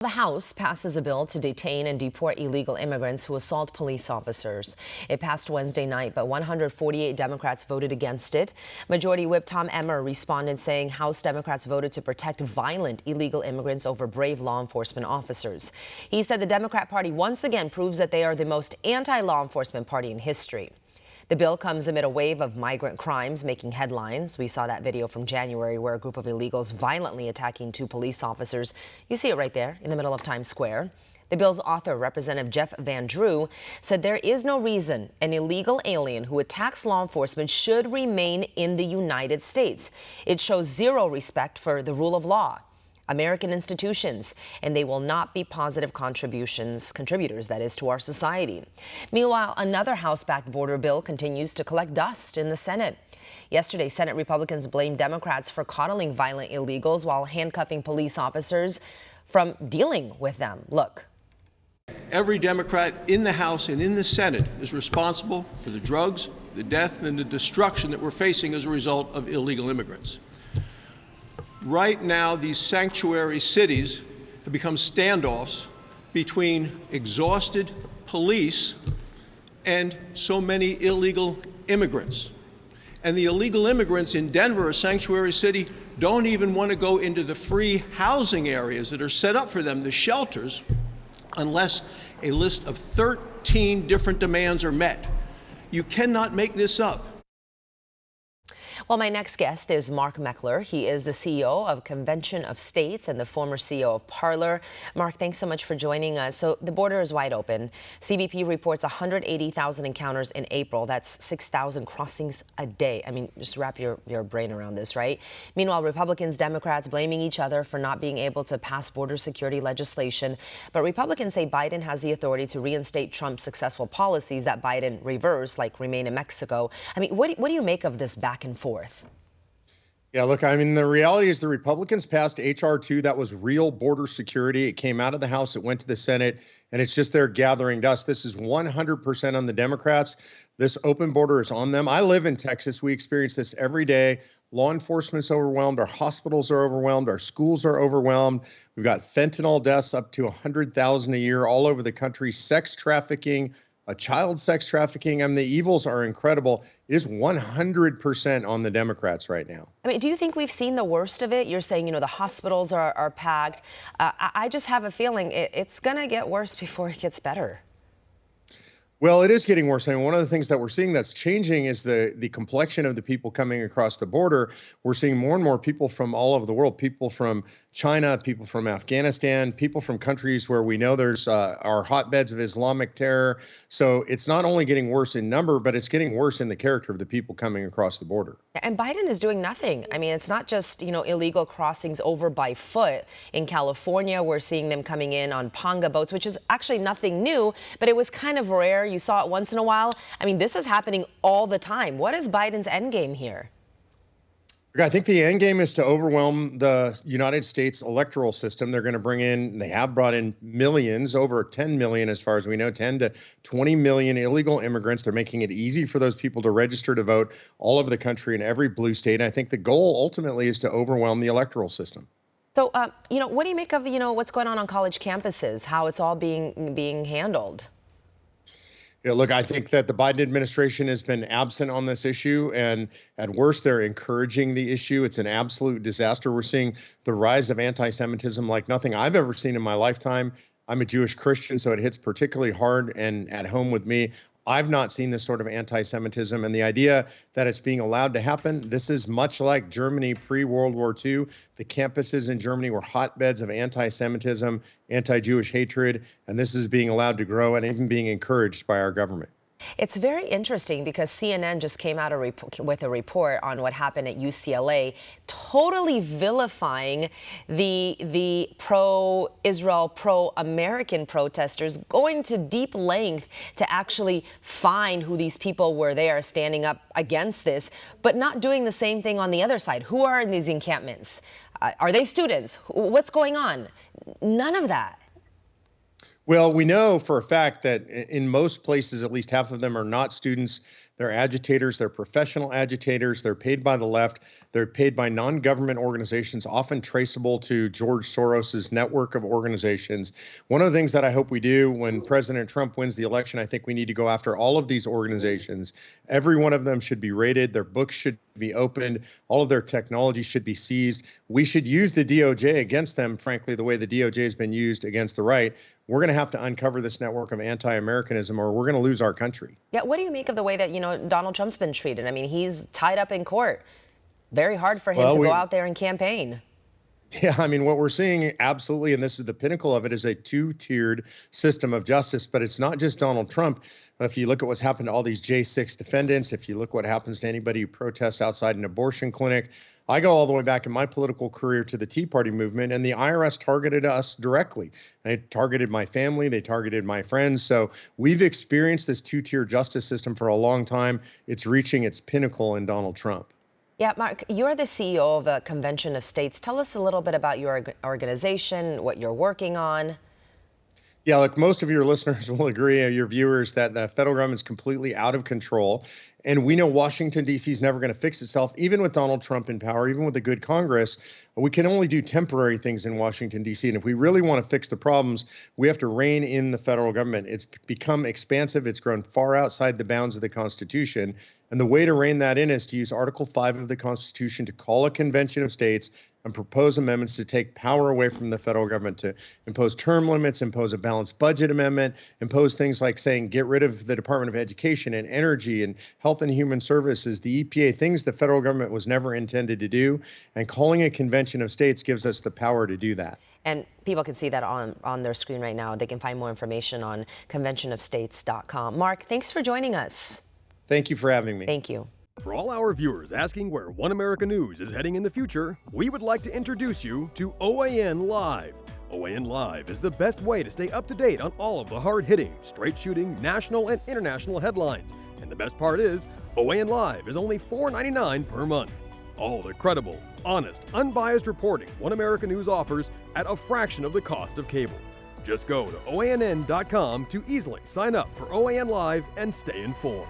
The House passes a bill to detain and deport illegal immigrants who assault police officers. It passed Wednesday night, but 148 Democrats voted against it. Majority Whip Tom Emmer responded saying House Democrats voted to protect violent illegal immigrants over brave law enforcement officers. He said the Democrat Party once again proves that they are the most anti-law enforcement party in history. The bill comes amid a wave of migrant crimes making headlines. We saw that video from January where a group of illegals violently attacking two police officers. You see it right there in the middle of Times Square. The bill's author, Representative Jeff Van Drew, said there is no reason an illegal alien who attacks law enforcement should remain in the United States. It shows zero respect for the rule of law, American institutions, and they will not be positive contributors, that is, to our society. Meanwhile, another House-backed border bill continues to collect dust in the Senate. Yesterday, Senate Republicans blamed Democrats for coddling violent illegals while handcuffing police officers from dealing with them. Look. Every Democrat in the House and in the Senate is responsible for the drugs, the death, and the destruction that we're facing as a result of illegal immigrants. Right now, these sanctuary cities have become standoffs between exhausted police and so many illegal immigrants. And the illegal immigrants in Denver, a sanctuary city, don't even want to go into the free housing areas that are set up for them, the shelters, unless a list of 13 different demands are met. You cannot make this up. Well, my next guest is Mark Meckler. He is the CEO of Convention of States and the former CEO of Parler. Mark, thanks so much for joining us. So the border is wide open. CBP reports 180,000 encounters in April. That's 6,000 crossings a day. I mean, just wrap your brain around this, right? Meanwhile, Republicans, Democrats blaming each other for not being able to pass border security legislation. But Republicans say Biden has the authority to reinstate Trump's successful policies that Biden reversed, like remain in Mexico. I mean, what do you make of this back and forth? Yeah, look, I mean, the reality is the Republicans passed H.R. 2. That was real border security. It came out of the House. It went to the Senate, and it's just there gathering dust. This is 100% on the Democrats. This open border is on them. I live in Texas. We experience this every day. Law enforcement's overwhelmed. Our hospitals are overwhelmed. Our schools are overwhelmed. We've got fentanyl deaths up to 100,000 a year all over the country, sex trafficking, child sex trafficking. I mean, the evils are incredible. It is 100% on the Democrats right now. I mean, do you think we've seen the worst of it? You're saying, you know, the hospitals are packed. I just have a feeling it's going to get worse before it gets better. Well, it is getting worse. I mean, one of the things that we're seeing that's changing is the complexion of the people coming across the border. We're seeing more and more people from all over the world, people from China, people from Afghanistan, people from countries where we know there's our hotbeds of Islamic terror. So it's not only getting worse in number, but it's getting worse in the character of the people coming across the border. And Biden is doing nothing. I mean, it's not just, you know, illegal crossings over by foot. In California, we're seeing them coming in on panga boats, which is actually nothing new, but it was kind of rare. You saw it once in a while. I mean, this is happening all the time. What is Biden's end game here? I think the end game is to overwhelm the United States electoral system. They're going to bring in, they have brought in millions, over 10 million as far as we know, 10 to 20 million illegal immigrants. They're making it easy for those people to register to vote all over the country in every blue state. And I think the goal ultimately is to overwhelm the electoral system. So, you know, what do you make of, you know, what's going on college campuses, how it's all being handled? Yeah, look, I think that the Biden administration has been absent on this issue, and at worst, they're encouraging the issue. It's an absolute disaster. We're seeing the rise of anti-Semitism like nothing I've ever seen in my lifetime. I'm a Jewish Christian, so it hits particularly hard and at home with me. I've not seen this sort of anti-Semitism, and the idea that it's being allowed to happen, this is much like Germany pre-World War II. The campuses in Germany were hotbeds of anti-Semitism, anti-Jewish hatred, and this is being allowed to grow and even being encouraged by our government. It's very interesting because CNN just came out with a report on what happened at UCLA, totally vilifying the pro-Israel, pro-American protesters, going to deep length to actually find who these people were there standing up against this, but not doing the same thing on the other side. Who are in these encampments? Are they students? What's going on? None of that. Well, we know for a fact that in most places, at least half of them are not students. They're agitators. They're professional agitators. They're paid by the left. They're paid by non-government organizations, often traceable to George Soros's network of organizations. One of the things that I hope we do when President Trump wins the election, I think we need to go after all of these organizations. Every one of them should be raided. Their books should be opened. All of their technology should be seized. We should use the DOJ against them, frankly, the way the DOJ has been used against the right. We're going to have to uncover this network of anti-Americanism or we're going to lose our country. Yeah, what do you make of the way that, Donald Trump's been treated? I mean, he's tied up in court. Very hard for him to go out there and campaign. Yeah, I mean, what we're seeing absolutely, and this is the pinnacle of it, is a two-tiered system of justice. But it's not just Donald Trump. If you look at what's happened to all these J6 defendants, if you look what happens to anybody who protests outside an abortion clinic, I go all the way back in my political career to the Tea Party movement, and the IRS targeted us directly. They targeted my family. They targeted my friends. So we've experienced this two-tier justice system for a long time. It's reaching its pinnacle in Donald Trump. Yeah, Mark, you're the CEO of the Convention of States. Tell us a little bit about your organization, what you're working on. Yeah, look, most of your listeners will agree, your viewers, that the federal government's completely out of control. And we know Washington, D.C. is never going to fix itself, even with Donald Trump in power, even with a good Congress. We can only do temporary things in Washington, D.C. And if we really want to fix the problems, we have to rein in the federal government. It's become expansive. It's grown far outside the bounds of the Constitution. And the way to rein that in is to use Article 5 of the Constitution to call a convention of states and propose amendments to take power away from the federal government, to impose term limits, impose a balanced budget amendment, impose things like saying get rid of the Department of Education and Energy and Health and Human Services, the EPA, things the federal government was never intended to do. And calling a convention of states gives us the power to do that. And people can see that on their screen right now. They can find more information on conventionofstates.com. Mark, thanks for joining us. Thank you for having me. Thank you. For all our viewers asking where One America News is heading in the future, we would like to introduce you to OAN Live. OAN Live is the best way to stay up to date on all of the hard-hitting, straight-shooting, national and international headlines. And the best part is, OAN Live is only $4.99 per month. All the credible, honest, unbiased reporting One America News offers at a fraction of the cost of cable. Just go to OANN.com to easily sign up for OAN Live and stay informed.